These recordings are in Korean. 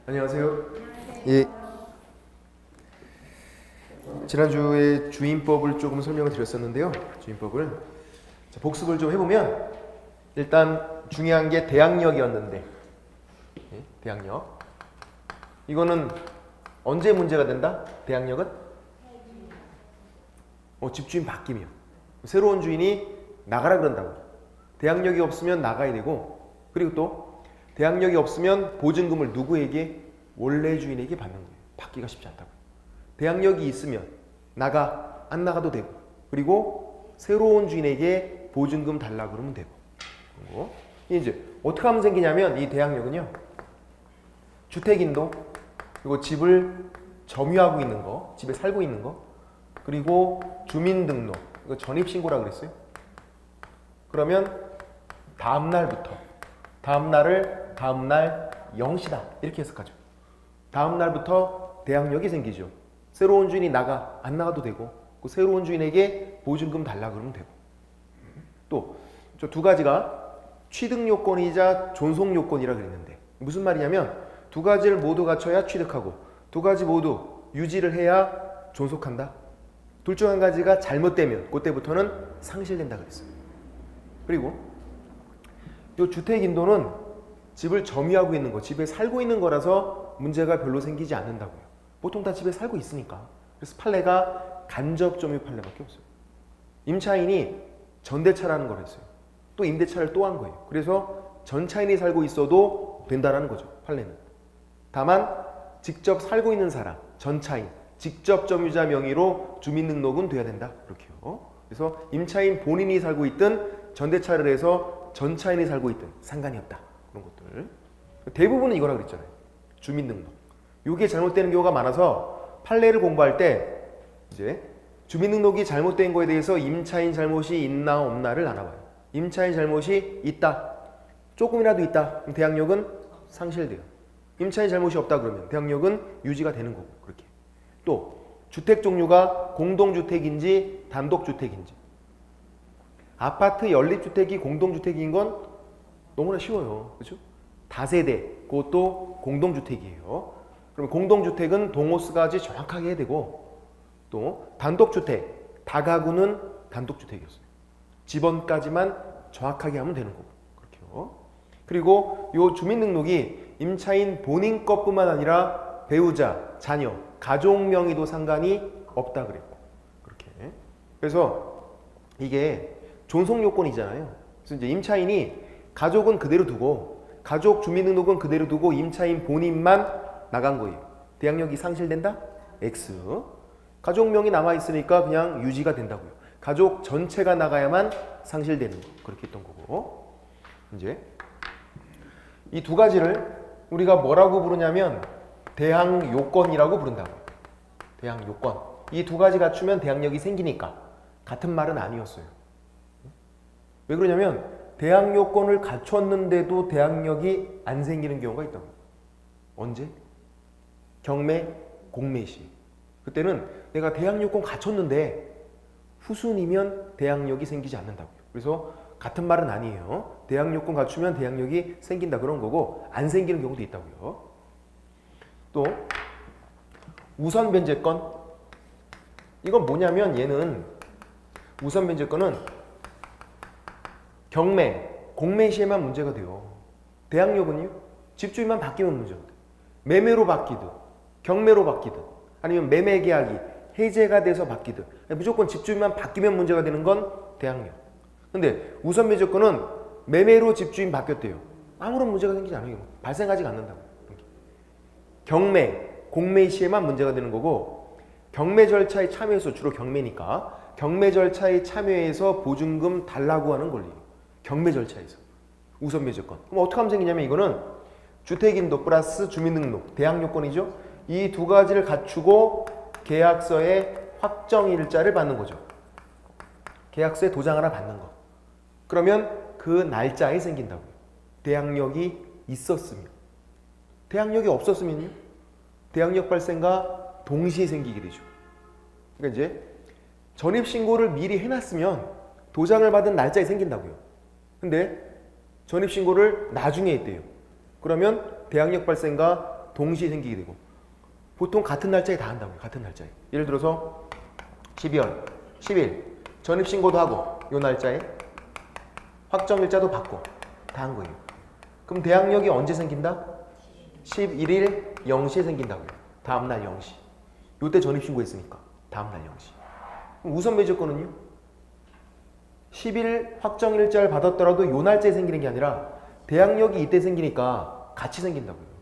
안녕하세요. 예. 지난주에 주임법을 조금 설명을 드렸었는데요. 주임법을 복습을 좀 해보면 일단 중요한 게 대항력이었는데, 예, 대항력. 이거는 언제 문제가 된다? 대항력은? 집주인 바뀌면. 새로운 주인이 나가라 그런다고. 대항력이 없으면 나가야 되고, 그리고 또 대항력이 없으면 보증금을 누구에게? 원래 주인에게 받는 거예요. 받기가 쉽지 않다고. 대항력이 있으면 나가, 안 나가도 되고, 그리고 새로운 주인에게 보증금 달라고 그러면 되고. 그리고 이제 어떻게 하면 생기냐면 이 대항력은요, 주택인도, 그리고 집을 점유하고 있는 거, 집에 살고 있는 거, 그리고 주민등록, 이거 전입신고라 그랬어요. 그러면 다음날부터, 다음날을 다음날 0시다 이렇게 해석하죠. 다음날부터 대항력이 생기죠. 새로운 주인이 나가, 안 나가도 되고, 그 새로운 주인에게 보증금 달라 그러면 되고. 또 저 두 가지가 취득요건이자 존속요건이라 그랬는데 무슨 말이냐면 두 가지를 모두 갖춰야 취득하고 두 가지 모두 유지를 해야 존속한다. 둘 중 한 가지가 잘못되면 그때부터는 상실된다 그랬어요. 그리고 이 주택인도는 집을 점유하고 있는 거, 집에 살고 있는 거라서 문제가 별로 생기지 않는다고요. 보통 다 집에 살고 있으니까. 그래서 판례가 간접 점유 판례밖에 없어요. 임차인이 전대차라는 걸 했어요. 또 임대차를 또 한 거예요. 그래서 전차인이 살고 있어도 된다는 거죠. 판례는. 다만 직접 살고 있는 사람, 전차인, 직접 점유자 명의로 주민등록은 돼야 된다. 그렇게요. 그래서 임차인 본인이 살고 있든 전대차를 해서 전차인이 살고 있든 상관이 없다. 그런 것들. 대부분은 이거라고 그랬잖아요. 주민등록. 이게 잘못되는 경우가 많아서 판례를 공부할 때 이제 주민등록이 잘못된 거에 대해서 임차인 잘못이 있나 없나를 알아봐요. 임차인 잘못이 있다. 조금이라도 있다. 그럼 대항력은 상실돼요. 임차인 잘못이 없다 그러면 대항력은 유지가 되는 거고. 그렇게. 또 주택 종류가 공동주택인지 단독주택인지. 아파트 연립주택이 공동주택인 건 너무나 쉬워요. 그렇죠? 다세대, 그것도 공동주택이에요. 그럼 공동주택은 동호수까지 정확하게 해야 되고 또 단독주택, 다가구는 단독주택이었어요. 집원까지만 정확하게 하면 되는 거고. 그렇게요. 그리고 이 주민등록이 임차인 본인 것뿐만 아니라 배우자, 자녀, 가족 명의도 상관이 없다 그랬고. 그렇게. 그래서 이게 존속 요건이잖아요. 그래서 이제 임차인이 가족은 그대로 두고 가족 주민등록은 그대로 두고 임차인 본인만 나간 거예요. 대항력이 상실된다? X. 가족명이 남아있으니까 그냥 유지가 된다고요. 가족 전체가 나가야만 상실되는 거. 그렇게 했던 거고. 이제 이 두 가지를 우리가 뭐라고 부르냐면 대항요건이라고 부른다고요. 대항요건. 이 두 가지 갖추면 대항력이 생기니까. 같은 말은 아니었어요. 왜 그러냐면 대항요건을 갖췄는데도 대항력이 안 생기는 경우가 있다고요. 언제? 경매, 공매 시. 그때는 내가 대항요건 갖췄는데 후순이면 대항력이 생기지 않는다고요. 그래서 같은 말은 아니에요. 대항요건 갖추면 대항력이 생긴다 그런 거고 안 생기는 경우도 있다고요. 또 우선 변제권. 이건 뭐냐면 얘는 우선 변제권은 경매, 공매 시에만 문제가 돼요. 대항력은요? 집주인만 바뀌면 문제가 돼요. 매매로 바뀌든 경매로 바뀌든 아니면 매매 계약이 해제가 돼서 바뀌든 무조건 집주인만 바뀌면 문제가 되는 건 대항력. 근데 우선 변제권은 매매로 집주인 바뀌었대요. 아무런 문제가 생기지 않아요. 발생하지 않는다고. 경매, 공매 시에만 문제가 되는 거고 경매 절차에 참여해서 주로 경매니까 경매 절차에 참여해서 보증금 달라고 하는 권리. 경매 절차에서 우선 변제권. 그럼 어떻게 하면 생기냐면 이거는 주택인도 플러스 주민등록, 대항요건이죠. 이 두 가지를 갖추고 계약서에 확정일자를 받는 거죠. 계약서에 도장 하나 받는 거. 그러면 그 날짜에 생긴다고요. 대항력이 있었으면. 대항력이 없었으면요. 대항력 발생과 동시에 생기게 되죠. 그러니까 이제 전입신고를 미리 해놨으면 도장을 받은 날짜에 생긴다고요. 근데 전입신고를 나중에 했대요. 그러면 대항력 발생과 동시에 생기게 되고 보통 같은 날짜에 다 한다고요. 같은 날짜에. 예를 들어서 12월 10일 전입신고도 하고 요 날짜에 확정일자도 받고 다 한 거예요. 그럼 대항력이 언제 생긴다? 11일 0시에 생긴다고요. 다음날 0시. 요때 전입신고했으니까 다음날 0시. 그럼 우선 매조건은요? 10일 확정일자를 받았더라도 요 날짜에 생기는 게 아니라 대항력이 이때 생기니까 같이 생긴다고요.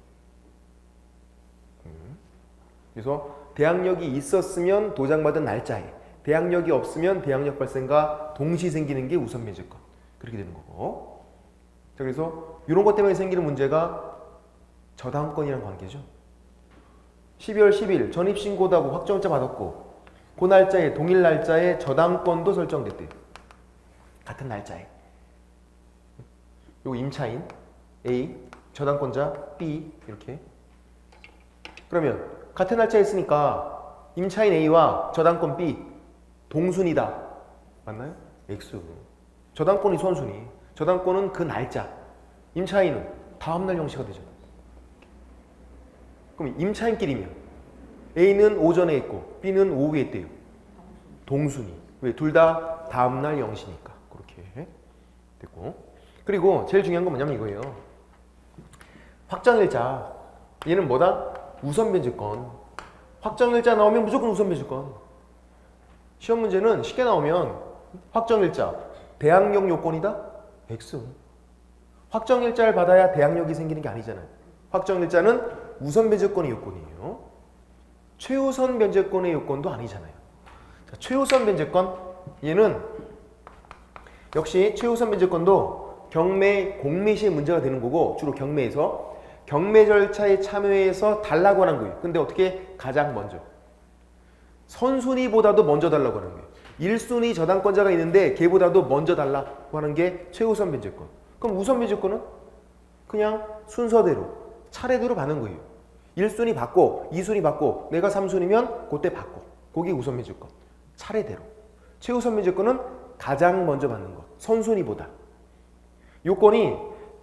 그래서 대항력이 있었으면 도장받은 날짜에, 대항력이 없으면 대항력 발생과 동시 생기는 게 우선 매조건. 그렇게 되는 거고. 자, 그래서 이런 것 때문에 생기는 문제가 저당권이라는 관계죠. 12월 10일 전입신고도 하고 확정일자 받았고 그 날짜에 동일 날짜에 저당권도 설정됐대요. 같은 날짜에. 요 임차인 A, 저당권자 B 이렇게. 그러면 같은 날짜에 했으니까 임차인 A와 저당권 B 동순이다. 맞나요? X. 저당권이 선순위. 저당권은 그 날짜. 임차인은 다음날 0시가 되죠. 그럼 임차인끼리면 A는 오전에 했고 B는 오후에 했대요. 동순위. 왜? 둘 다 다음날 0시니까. 그렇게 됐고. 그리고 제일 중요한 건 뭐냐면 이거예요. 확정일자. 얘는 뭐다? 우선 변제권. 확정일자 나오면 무조건 우선 변제권. 시험 문제는 쉽게 나오면 확정일자. 대항력 요건이다? X. 확정일자를 받아야 대항력이 생기는 게 아니잖아요. 확정일자는 우선 변제권의 요건이에요. 최우선 변제권의 요건도 아니잖아요. 자, 최우선 변제권. 얘는 역시 최우선 변제권도 경매, 공매 시에 문제가 되는 거고 주로 경매에서 경매 절차에 참여해서 달라고 하는 거예요. 근데 어떻게? 가장 먼저. 선순위보다도 먼저 달라고 하는 거예요. 1순위 저당권자가 있는데 걔보다도 먼저 달라고 하는 게 최우선 변제권. 그럼 우선 변제권은 그냥 순서대로 차례대로 받는 거예요. 1순위 받고 2순위 받고 내가 3순위면 그때 받고 그게 우선 변제권. 차례대로. 최우선 변제권은 가장 먼저 받는 것. 선순위보다. 요건이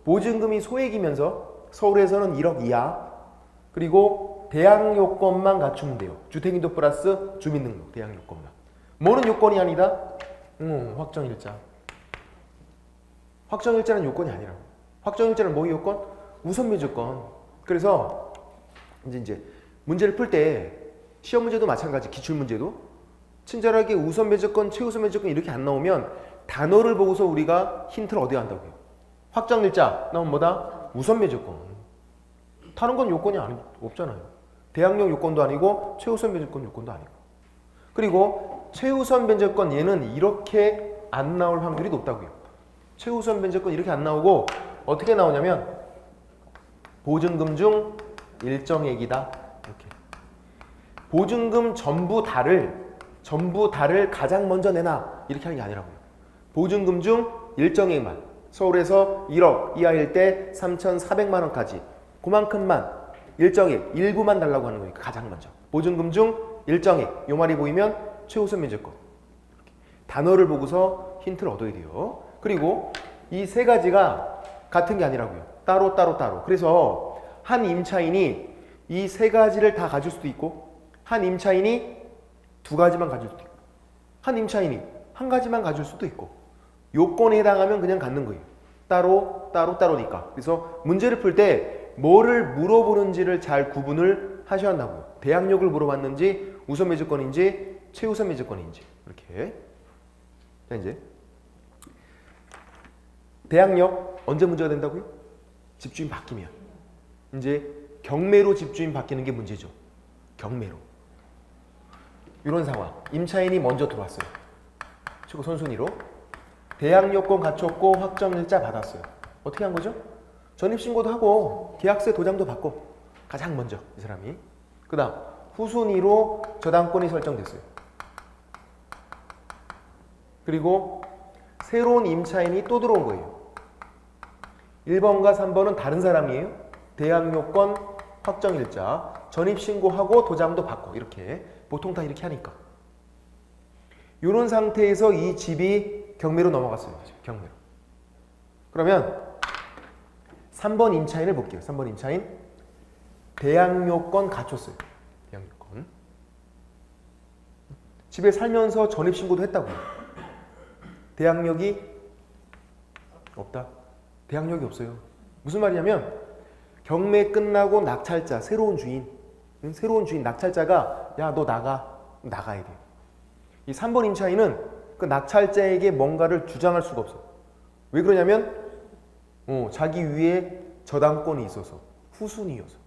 보증금이 소액이면서 서울에서는 1억 이하 그리고 대항 요건만 갖추면 돼요. 주택인도 플러스 주민등록 대항 요건만. 뭐는 요건이 아니다? 확정일자. 확정일자는 요건이 아니라고. 확정일자는 뭐의 요건? 우선 매조건. 그래서 이제 문제를 풀 때 시험 문제도 마찬가지. 기출 문제도 친절하게 우선 매조건, 최우선 매조건 이렇게 안 나오면 단어를 보고서 우리가 힌트를 얻어야 한다고요. 확정일자 나오면 뭐다? 우선 매조건. 다른 건 요건이 없잖아요. 대항력 요건도 아니고 최우선 변제권 요건도 아니고. 그리고 최우선 변제권 얘는 이렇게 안 나올 확률이 높다고요. 최우선 변제권 이렇게 안 나오고 어떻게 나오냐면 보증금 중 일정액이다. 이렇게. 보증금 전부 다를 가장 먼저 내놔. 이렇게 하는 게 아니라고요. 보증금 중 일정액만. 서울에서 1억 이하일 때 3,400만 원까지. 그만큼만 일정액 일부만 달라고 하는 거니까 가장 먼저. 보증금 중 일정액. 요 말이 보이면 최우선 변제권. 단어를 보고서 힌트를 얻어야 돼요. 그리고 이 세 가지가 같은 게 아니라고요. 따로. 그래서 한 임차인이 이 세 가지를 다 가질 수도 있고 한 임차인이 두 가지만 가질 수도 있고 한 임차인이 한 가지만 가질 수도 있고 요건에 해당하면 그냥 갖는 거예요. 따로니까. 그래서 문제를 풀 때 뭐를 물어보는지를 잘 구분을 하셔야 한다고요. 대항력을 물어봤는지 우선 매조건인지 최우선 매조건인지 이렇게. 자, 이제 대항력 언제 문제가 된다고요? 집주인 바뀌면. 이제 경매로 집주인 바뀌는 게 문제죠. 경매로. 이런 상황. 임차인이 먼저 들어왔어요. 최고 선순위로. 대항력권 갖췄고 확정일자 받았어요. 어떻게 한 거죠? 전입신고도 하고 계약세 도장도 받고 가장 먼저 이 사람이. 그 다음 후순위로 저당권이 설정됐어요. 그리고 새로운 임차인이 또 들어온 거예요. 1번과 3번은 다른 사람이에요. 대항력권 확정일자 전입신고하고 도장도 받고 이렇게 보통 다 이렇게 하니까. 이런 상태에서 이 집이 경매로 넘어갔어요. 경매로. 그러면 3번 임차인을 볼게요. 3번 임차인. 대항요건 갖췄어요. 대항요건. 집에 살면서 전입신고도 했다고요. 대항력이 없다. 대항력이 없어요. 무슨 말이냐면 경매 끝나고 낙찰자, 새로운 주인 낙찰자가 야 너 나가야 돼요. 이 3번 임차인은 그 낙찰자에게 뭔가를 주장할 수가 없어. 왜 그러냐면 자기 위에 저당권이 있어서 후순위여서.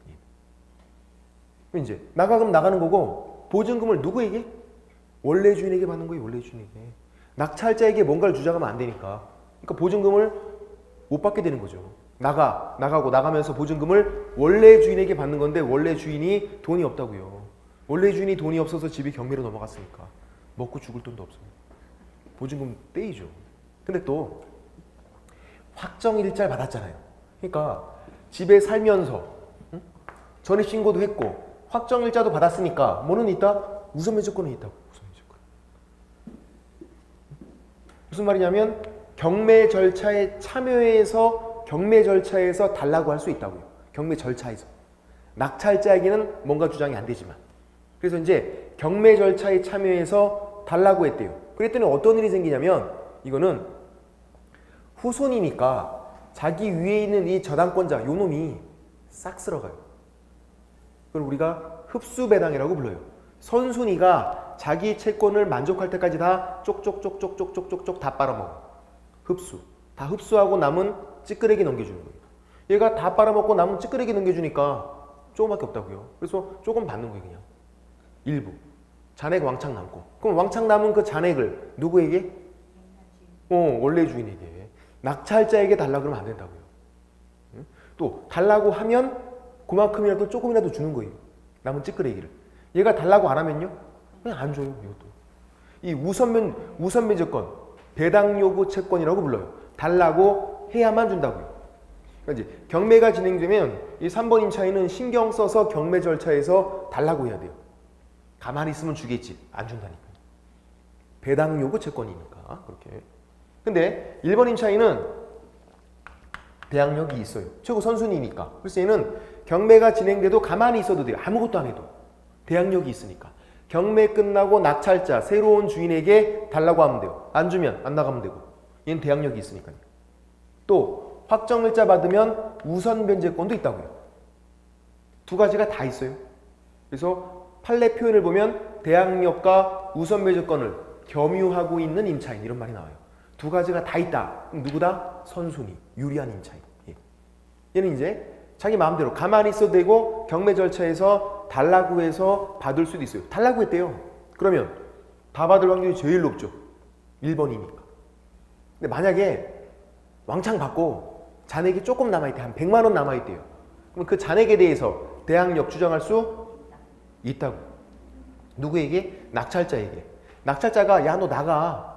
이제 그럼 나가는 거고 보증금을 누구에게? 원래 주인에게 받는 거예요. 원래 주인에게. 낙찰자에게 뭔가를 주장하면 안 되니까. 그러니까 보증금을 못 받게 되는 거죠. 나가면서 보증금을 원래 주인에게 받는 건데 원래 주인이 돈이 없다고요. 원래 주인이 돈이 없어서 집이 경매로 넘어갔으니까 먹고 죽을 돈도 없어요. 보증금 떼이죠. 근데 또 확정일자를 받았잖아요. 그러니까 집에 살면서 전입신고도 했고 확정일자도 받았으니까 뭐는 있다? 우선매조건은 있다고. 우선매조건. 무슨 말이냐면 경매 절차에 참여해서 경매 절차에서 달라고 할 수 있다고요. 경매 절차에서. 낙찰자에게는 뭔가 주장이 안 되지만. 그래서 이제 경매 절차에 참여해서 달라고 했대요. 그랬더니 어떤 일이 생기냐면 이거는 후손이니까 자기 위에 있는 이 저당권자 요 놈이 싹 쓸어가요. 그걸 우리가 흡수배당이라고 불러요. 선순위가 자기 채권을 만족할 때까지 다 쪽쪽쪽쪽쪽쪽쪽 다 빨아먹어. 흡수. 다 흡수하고 남은 찌끄레기 넘겨주는 거예요. 얘가 다 빨아먹고 남은 찌끄레기 넘겨주니까 조금밖에 없다고요. 그래서 조금 받는 거예요. 그냥. 일부. 잔액 왕창 남고. 그럼 왕창 남은 그 잔액을 누구에게? 원래 주인에게. 낙찰자에게 달라 그러면 안 된다고요. 또 달라고 하면 그만큼이라도 조금이라도 주는 거예요. 남은 찌끄레기를. 얘가 달라고 안 하면요? 그냥 안 줘요. 이것도. 이 우선매조건, 배당 요구 채권이라고 불러요. 달라고 해야만 준다고요. 그러니까 이제 경매가 진행되면 이 3번 임차인은 신경 써서 경매 절차에서 달라고 해야 돼요. 가만히 있으면 주겠지. 안 준다니까요. 배당 요구 채권이니까. 그렇게. 근데 1번 임차인은 대항력이 있어요. 최고 선순위니까. 그래서 얘는 경매가 진행돼도 가만히 있어도 돼요. 아무것도 안 해도. 대항력이 있으니까. 경매 끝나고 낙찰자, 새로운 주인에게 달라고 하면 돼요. 안 주면 안 나가면 되고. 얘는 대항력이 있으니까요. 또 확정일자 받으면 우선 변제권도 있다고요. 두 가지가 다 있어요. 그래서 판례 표현을 보면 대항력과 우선 변제권을 겸유하고 있는 임차인 이런 말이 나와요. 두 가지가 다 있다. 그럼 누구다? 선순위, 유리한 임차인. 얘는 이제 자기 마음대로 가만히 있어도 되고 경매 절차에서 달라고 해서 받을 수도 있어요. 달라고 했대요. 그러면 다 받을 확률이 제일 높죠. 1번이니까. 근데 만약에 왕창 받고 잔액이 조금 남아있대. 한 100만 원 남아있대요. 그럼 그 잔액에 대해서 대항력 주장할 수 있다고. 누구에게? 낙찰자에게. 낙찰자가 야 너 나가.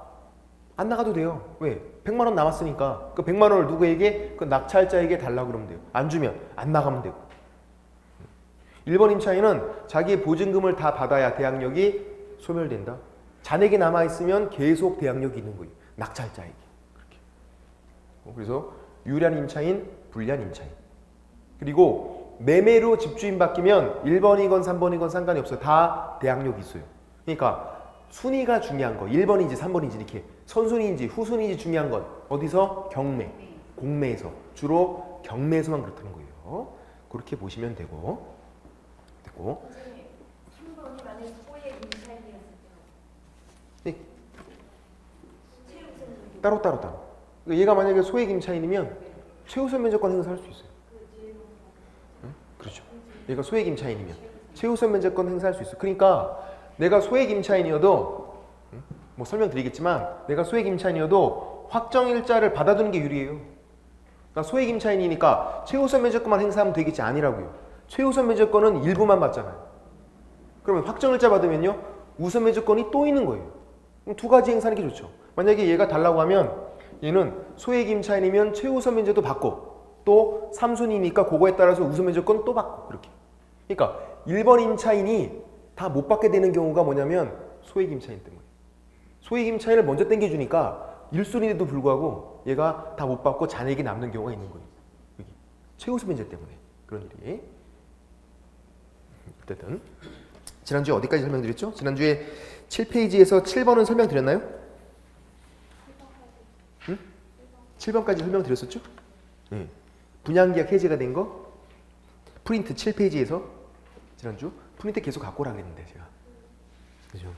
안 나가도 돼요. 왜? 100만 원 남았으니까 그 100만 원을 누구에게? 그 낙찰자에게 달라고 그러면 돼요. 안 주면 안 나가면 되고. 1번 임차인은 자기의 보증금을 다 받아야 대항력이 소멸된다. 잔액이 남아있으면 계속 대항력이 있는 거예요. 낙찰자에게. 그렇게. 그래서 유리한 임차인, 불리한 임차인. 그리고 매매로 집주인 바뀌면 1번이건 3번이건 상관이 없어요. 다 대항력이 있어요. 그러니까 순위가 중요한 거. 1번인지 3번인지 이렇게 선순위인지 후순위인지 중요한 건 어디서? 경매, 공매에서. 주로 경매에서만 그렇다는 거예요. 그렇게 보시면 되고. 선생님, 3번이 만약 소액 임차인이었을 네. 최우선 따로. 얘가 만약에 소액 임차인이면 최우선 면제권 행사할 수 있어요. 그렇죠. 얘가 소액 임차인이면 최우선 면제권 행사할 수 있어요. 그러니까 내가 소액 임차인이어도 뭐 설명드리겠지만 내가 소액 임차인이어도 확정일자를 받아두는 게 유리해요. 그러니까 소액 임차인이니까 최우선 면제권만 행사하면 되겠지 아니라고요. 최우선 면제권은 일부만 받잖아요. 그러면 확정일자 받으면요 우선 면제권이 또 있는 거예요. 그럼 두 가지 행사하는 게 좋죠. 만약에 얘가 달라고 하면 얘는 소액 임차인이면 최우선 면제도 받고 또 3순위니까 그거에 따라서 우선 면제권 또 받고 그렇게. 그러니까 1번 임차인이 다 못 받게 되는 경우가 뭐냐면 소액 임차인 때문에. 소액 임차인을 먼저 땡겨주니까 1순위에도 불구하고 얘가 다 못 받고 잔액이 남는 경우가 있는 거예요. 여기. 최우선 면제 때문에 그런 일이. 어쨌든 지난주에 어디까지 설명드렸죠? 지난주에 7페이지에서 7번은 설명드렸나요? 7번까지 설명드렸었죠? 네. 분양계약 해제가 된 거 프린트 7페이지에서 지난주 프린트 계속 갖고 오라 그랬는데 제가 그죠?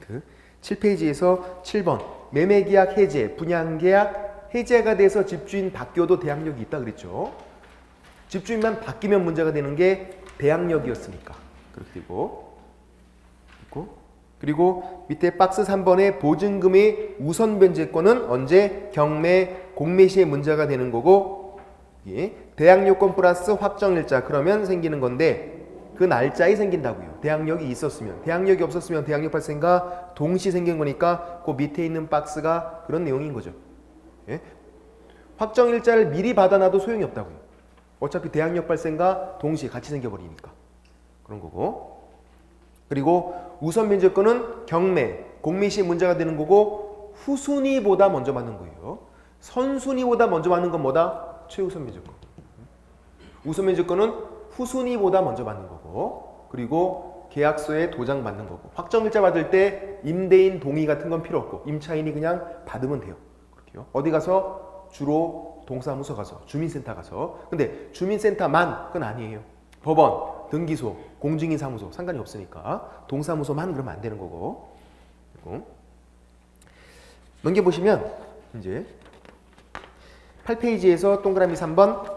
프린트 7페이지에서 7번 매매계약 해제, 분양계약 해제가 돼서 집주인 바뀌어도 대항력이 있다 그랬죠? 집주인만 바뀌면 문제가 되는 게 대항력이었으니까 그렇게 되고 그리고 밑에 박스 3번의 보증금의 우선 변제권은 언제 경매 공매 시에 문제가 되는 거고 대항력권 플러스 확정일자 그러면 생기는 건데 그 날짜에 생긴다고요. 대항력이 있었으면. 대항력이 없었으면 대항력 발생과 동시 생긴 거니까 그 밑에 있는 박스가 그런 내용인 거죠. 예? 확정일자를 미리 받아놔도 소용이 없다고요. 어차피 대항력 발생과 동시에 같이 생겨버리니까 그런 거고 그리고 우선 변제권은 경매, 공매 시에 문제가 되는 거고 후순위보다 먼저 받는 거예요. 선순위보다 먼저 받는 건 뭐다? 최우선 변제권. 우선 변제권은 후순위보다 먼저 받는 거고 그리고 계약서에 도장 받는 거고 확정일자 받을 때 임대인 동의 같은 건 필요 없고 임차인이 그냥 받으면 돼요. 그렇게요. 어디 가서? 주로 동사무소 가서 주민센터 가서 근데 주민센터만 그건 아니에요. 법원, 등기소, 공증인사무소 상관이 없으니까 동사무소만 그러면 안 되는 거고 그리고 넘겨보시면 이제 8페이지에서 동그라미 3번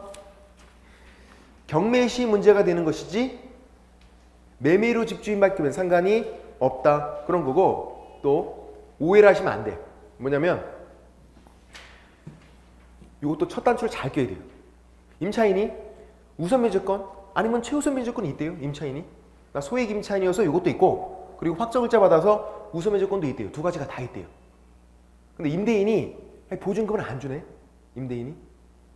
경매 시 문제가 되는 것이지 매매로 집주인 바뀌면 상관이 없다 그런 거고 또 오해를 하시면 안 돼. 뭐냐면 이것도 첫 단추를 잘 껴야 돼요. 임차인이 우선 변제권 아니면 최우선 변제권이 있대요. 임차인이 나 소액 임차인이어서 이것도 있고 그리고 확정일자 받아서 우선 변제권도 있대요. 두 가지가 다 있대요. 근데 임대인이 보증금을 안 주네. 임대인이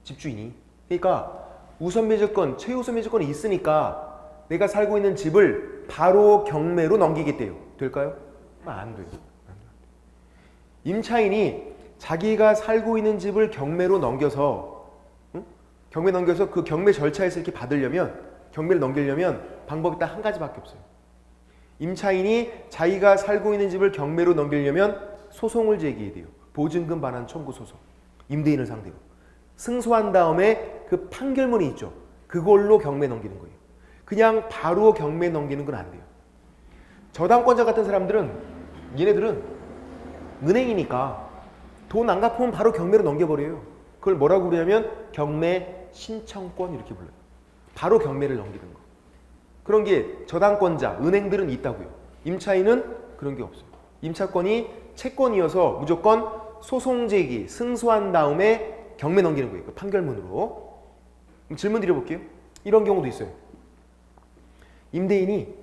집주인이 그러니까 우선 변제권, 최우선 변제권이 있으니까 내가 살고 있는 집을 바로 경매로 넘기겠대요. 될까요? 안 돼요. 임차인이 자기가 살고 있는 집을 경매로 넘겨서 경매 넘겨서 그 경매 절차에서 이렇게 받으려면 경매를 넘기려면 방법이 딱 한 가지밖에 없어요. 임차인이 자기가 살고 있는 집을 경매로 넘기려면 소송을 제기해야 돼요. 보증금 반환 청구 소송. 임대인을 상대로. 승소한 다음에 그 판결문이 있죠. 그걸로 경매 넘기는 거예요. 그냥 바로 경매 넘기는 건 안 돼요. 저당권자 같은 사람들은 얘네들은 은행이니까 돈 안 갚으면 바로 경매로 넘겨버려요. 그걸 뭐라고 그러냐면 경매 신청권 이렇게 불러요. 바로 경매를 넘기는 거. 그런 게 저당권자, 은행들은 있다고요. 임차인은 그런 게 없어요. 임차권이 채권이어서 무조건 소송 제기, 승소한 다음에 경매 넘기는 거예요. 그 판결문으로. 그럼 질문 드려볼게요. 이런 경우도 있어요. 임대인이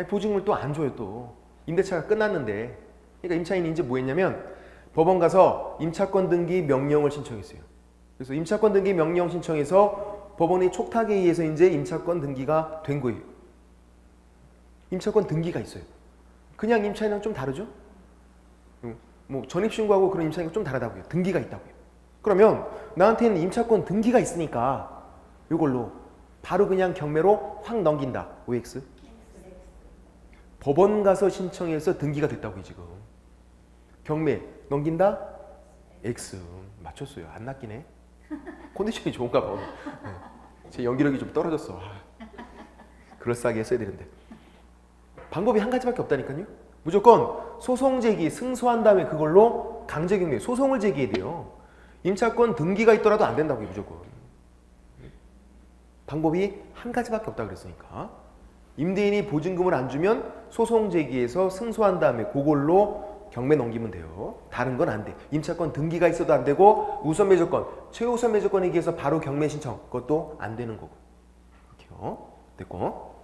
보증금을 또 안 줘요. 또 임대차가 끝났는데 그러니까 임차인이 이제 뭐 했냐면 법원 가서 임차권 등기 명령을 신청했어요. 그래서 임차권 등기 명령 신청해서 법원의 촉탁에 의해서 이제 임차권 등기가 된 거예요. 임차권 등기가 있어요. 그냥 임차인이랑 좀 다르죠? 뭐 전입신고하고 그런 임차인과 좀 다르다고요. 등기가 있다고요. 그러면 나한테는 임차권 등기가 있으니까 이걸로 바로 그냥 경매로 확 넘긴다. OX. 법원 가서 신청해서 등기가 됐다고요. 지금. 경매 넘긴다? X. 맞췄어요. 안 낚이네. 컨디션이 좋은가 봐. 제 연기력이 좀 떨어졌어. 그럴싸하게 했어야 되는데. 방법이 한 가지밖에 없다니까요. 무조건 소송 제기, 승소한 다음에 그걸로 강제 경매, 소송을 제기해야 돼요. 임차권 등기가 있더라도 안 된다고요. 무조건. 방법이 한 가지밖에 없다 그랬으니까. 임대인이 보증금을 안 주면 소송 제기해서 승소한 다음에 그걸로 경매 넘기면 돼요. 다른 건 안 돼. 임차권 등기가 있어도 안 되고 우선 매조건, 최우선 매조건에 의해서 바로 경매 신청 그것도 안 되는 거고. 이렇게요. 됐고.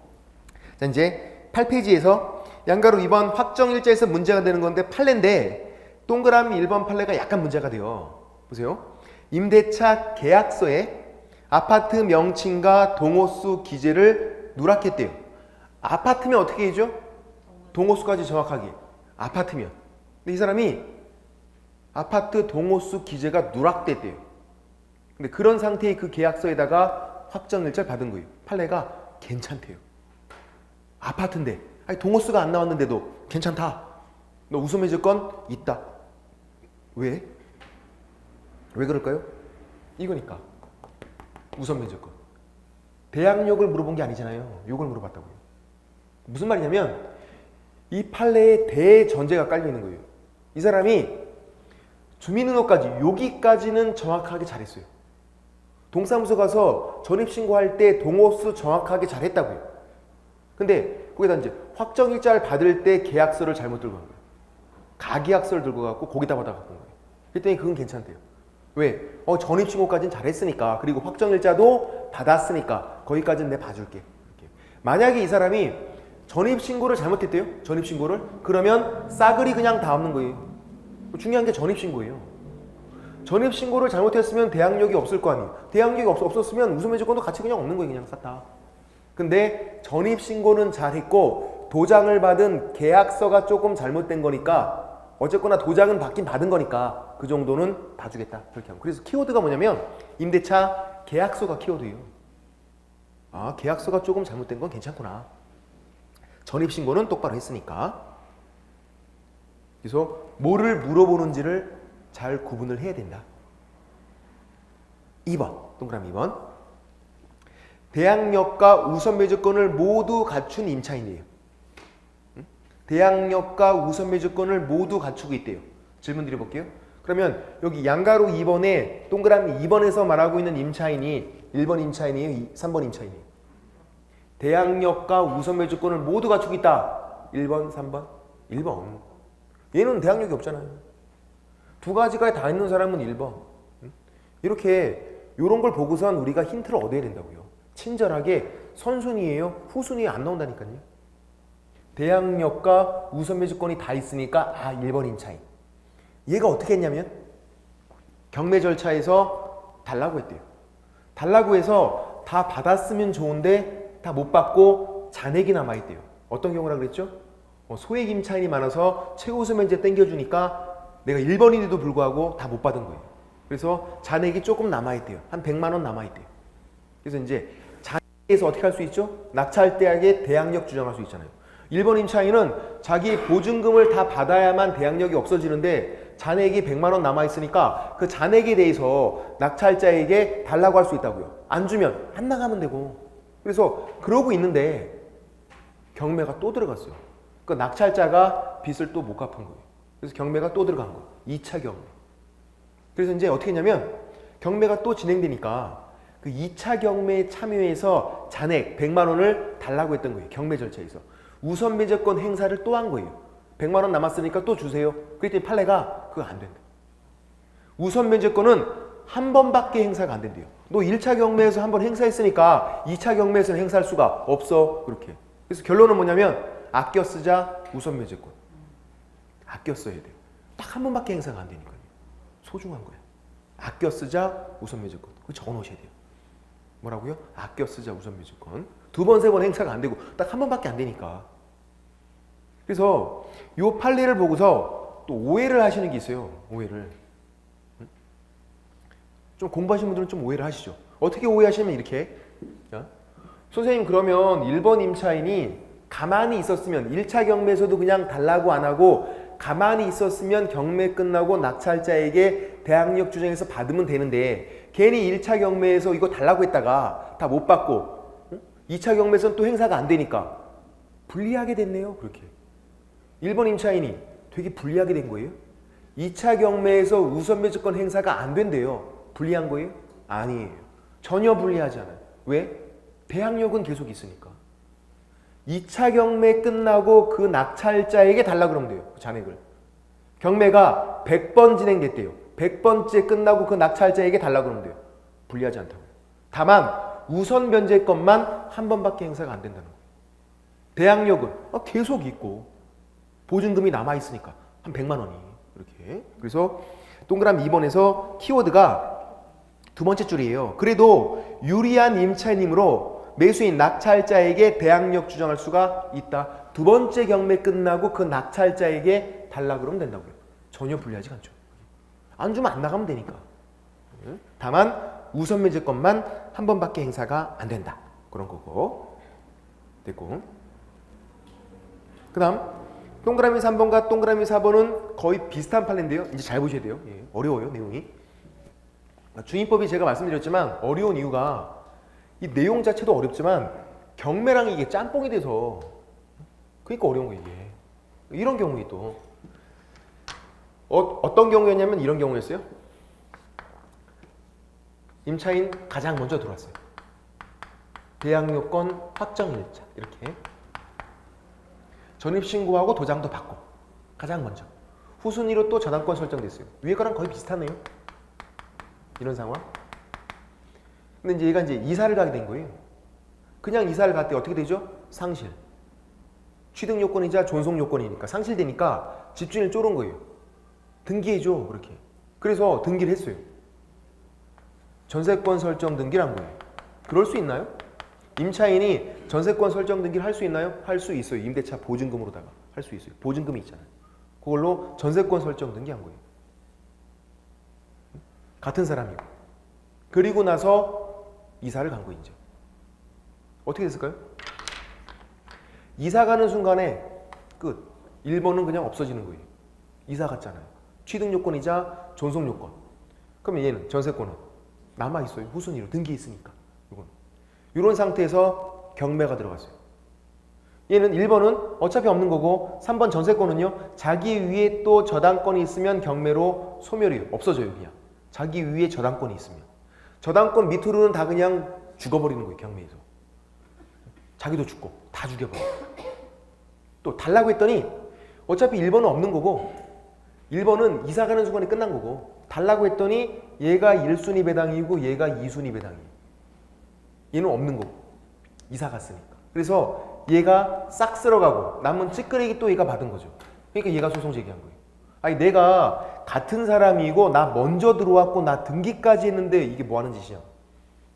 자 이제 8페이지에서 양가로 2번 확정일자에서 문제가 되는 건데 판례인데 동그라미 1번 판례가 약간 문제가 돼요. 보세요. 임대차 계약서에 아파트 명칭과 동호수 기재를 누락했대요. 아파트면 어떻게 해야죠? 동호수까지 정확하게. 아파트면. 근데 이 사람이 아파트 동호수 기재가 누락됐대요. 근데 그런 상태의 그 계약서에다가 확정일자를 받은 거예요. 판례가 괜찮대요. 아파트인데 아니 동호수가 안 나왔는데도 괜찮다. 너 우선 매질권 있다. 왜? 왜 그럴까요? 이거니까 우선 매질권. 대항력을 물어본 게 아니잖아요. 요걸 물어봤다고요. 무슨 말이냐면 이 판례에 대전제가 깔려 있는 거예요. 이 사람이 주민등록까지 여기까지는 정확하게 잘했어요. 동사무소 가서 전입신고할 때 동호수 정확하게 잘했다고요. 근데 거기다 이제 확정일자를 받을 때 계약서를 잘못 들고 간 거예요. 가계약서를 들고 가고 거기다 받아 갖고 온 거예요. 그랬더니 그건 괜찮대요. 왜? 전입신고까지는 잘했으니까, 그리고 확정일자도 받았으니까 거기까지는 내가 봐줄게. 이렇게. 만약에 이 사람이 전입신고를 잘못했대요. 전입신고를. 그러면 싸그리 그냥 다 없는 거예요. 중요한 게 전입신고예요. 전입신고를 잘못했으면 대항력이 없을 거 아니에요. 대항력이 없었으면 우선매질권도 같이 그냥 없는 거예요. 그냥 싹 다. 근데 전입신고는 잘했고 도장을 받은 계약서가 조금 잘못된 거니까 어쨌거나 도장은 받긴 받은 거니까 그 정도는 봐주겠다. 그렇게 하고. 그래서 키워드가 뭐냐면 임대차 계약서가 키워드예요. 아, 계약서가 조금 잘못된 건 괜찮구나. 전입신고는 똑바로 했으니까. 그래서 뭐를 물어보는지를 잘 구분을 해야 된다. 2번, 동그라미 2번. 대항력과 우선매질권을 모두 갖춘 임차인이에요. 대항력과 우선매질권을 모두 갖추고 있대요. 질문 드려볼게요. 그러면 여기 양가로 2번에 동그라미 2번에서 말하고 있는 임차인이 1번 임차인이에요? 3번 임차인이에요? 대항력과 우선매질권을 모두 갖추고 있다. 1번, 3번? 1번. 얘는 대항력이 없잖아요. 두 가지가 다 있는 사람은 1번. 이렇게 이런 걸 보고선 우리가 힌트를 얻어야 된다고요. 친절하게 선순위예요? 후순위에 안 나온다니까요. 대항력과 우선매질권이 다 있으니까 1번 임차인. 얘가 어떻게 했냐면 경매 절차에서 달라고 했대요. 달라고 해서 다 받았으면 좋은데 다 못 받고 잔액이 남아있대요. 어떤 경우라 그랬죠? 소액 임차인이 많아서 최우수면제 땡겨주니까 내가 1번인데도 불구하고 다 못 받은 거예요. 그래서 잔액이 조금 남아있대요. 한 100만 원 남아있대요. 그래서 이제 잔액에서 어떻게 할 수 있죠? 낙찰대학에 대항력 주장할 수 있잖아요. 1번 임차인은 자기 보증금을 다 받아야만 대항력이 없어지는데 잔액이 100만 원 남아있으니까 그 잔액에 대해서 낙찰자에게 달라고 할 수 있다고요. 안 주면 안 나가면 되고. 그래서 그러고 있는데 경매가 또 들어갔어요. 그 낙찰자가 빚을 또 못 갚은 거예요. 그래서 경매가 또 들어간 거예요. 2차 경매. 그래서 이제 어떻게 했냐면 경매가 또 진행되니까 그 2차 경매에 참여해서 잔액 100만 원을 달라고 했던 거예요. 경매 절차에서. 우선 매저권 행사를 또 한 거예요. 100만 원 남았으니까 또 주세요. 그랬더니 판례가 그거 안 된다. 우선 매저권은 한 번밖에 행사가 안 된대요. 너 1차 경매에서 한 번 행사했으니까 2차 경매에서는 행사할 수가 없어. 그렇게. 그래서 결론은 뭐냐면 아껴 쓰자 우선 매저권. 아껴 써야 돼요. 딱 한 번밖에 행사가 안 되니까요. 소중한 거야. 아껴 쓰자 우선 매저권. 그거 적어 놓으셔야 돼요. 뭐라고요? 아껴 쓰자 우선 매저권. 두 번, 세 번 행사가 안 되고 딱 한 번밖에 안 되니까. 그래서 이 판례를 보고서 또 오해를 하시는 게 있어요. 오해를. 좀 공부하신 분들은 좀 오해를 하시죠. 어떻게 오해하시면 이렇게. 선생님 그러면 1번 임차인이 가만히 있었으면 1차 경매에서도 그냥 달라고 안 하고 가만히 있었으면 경매 끝나고 낙찰자에게 대항력 주장해서 받으면 되는데 괜히 1차 경매에서 이거 달라고 했다가 다 못 받고 2차 경매에서는 또 행사가 안 되니까 불리하게 됐네요. 그렇게. 1번 임차인이 되게 불리하게 된 거예요. 2차 경매에서 우선 매수권 행사가 안 된대요. 불리한 거예요? 아니에요. 전혀 불리하지 않아요. 왜? 대항력은 계속 있으니까. 2차 경매 끝나고 그 낙찰자에게 달라 그러면 돼요. 그 잔액을. 경매가 100번 진행됐대요. 100번째 끝나고 그 낙찰자에게 달라 그러면 돼요. 불리하지 않다고. 다만 우선 변제권만 한 번밖에 행사가 안 된다는 거예요. 대항력은 계속 있고 보증금이 남아있으니까 한 100만 원이 이렇게. 그래서 동그라미 2번에서 키워드가 두 번째 줄이에요. 그래도 유리한 임차인이므로 매수인 낙찰자에게 대항력 주장할 수가 있다. 두 번째 경매 끝나고 그 낙찰자에게 달라 그러면 된다고요. 전혀 불리하지 않죠. 안 주면 안 나가면 되니까. 다만 우선 매제권만 한 번밖에 행사가 안 된다. 그런 거고. 됐고. 그 다음 동그라미 3번과 동그라미 4번은 거의 비슷한 판례인데요. 이제 잘 보셔야 돼요. 예, 어려워요 내용이. 주임법이 제가 말씀드렸지만 어려운 이유가 이 내용 자체도 어렵지만 경매랑 이게 짬뽕이 돼서 그러니까 어려운 거예요 이게. 이런 경우에 또 어떤 경우였냐면 이런 경우였어요. 임차인 가장 먼저 들어왔어요. 대항요건 확정일자 이렇게 전입신고하고 도장도 받고 가장 먼저 후순위로 또 저당권 설정됐어요. 위에 거랑 거의 비슷하네요. 이런 상황. 근데 이제 얘가 이제 이사를 가게 된 거예요. 그냥 이사를 갈 때 어떻게 되죠? 상실. 취득 요건이자 존속 요건이니까 상실되니까 집주인을 쪼른 거예요. 등기해줘 그렇게. 그래서 등기를 했어요. 전세권 설정 등기를 한 거예요. 그럴 수 있나요? 임차인이 전세권 설정 등기를 할 수 있나요? 할 수 있어요. 임대차 보증금으로다가 할 수 있어요. 보증금이 있잖아요. 그걸로 전세권 설정 등기한 거예요. 같은 사람이고. 그리고 나서 이사를 간 거예요. 이제. 어떻게 됐을까요? 이사 가는 순간에 끝. 1번은 그냥 없어지는 거예요. 이사 갔잖아요. 취득 요건이자 존속 요건. 그럼 얘는 전세권은 남아있어요. 후순위로 등기했으니까. 이런 상태에서 경매가 들어갔어요. 얘는 1번은 어차피 없는 거고 3번 전세권은요. 자기 위에 또 저당권이 있으면 경매로 소멸이에요. 없어져요. 그냥. 자기 위에 저당권이 있으면. 저당권 밑으로는 다 그냥 죽어버리는 거예요. 경매에서. 자기도 죽고 다 죽여버려요. 또 달라고 했더니 어차피 1번은 없는 거고 1번은 이사 가는 순간에 끝난 거고 달라고 했더니 얘가 1순위 배당이고 얘가 2순위 배당이에요. 얘는 없는 거고 이사 갔으니까. 그래서 얘가 싹 쓸어가고 남은 찌끄레기 또 얘가 받은 거죠. 그러니까 얘가 소송 제기한 거예요. 아니 내가 같은 사람이고 나 먼저 들어왔고 나 등기까지 했는데 이게 뭐 하는 짓이냐.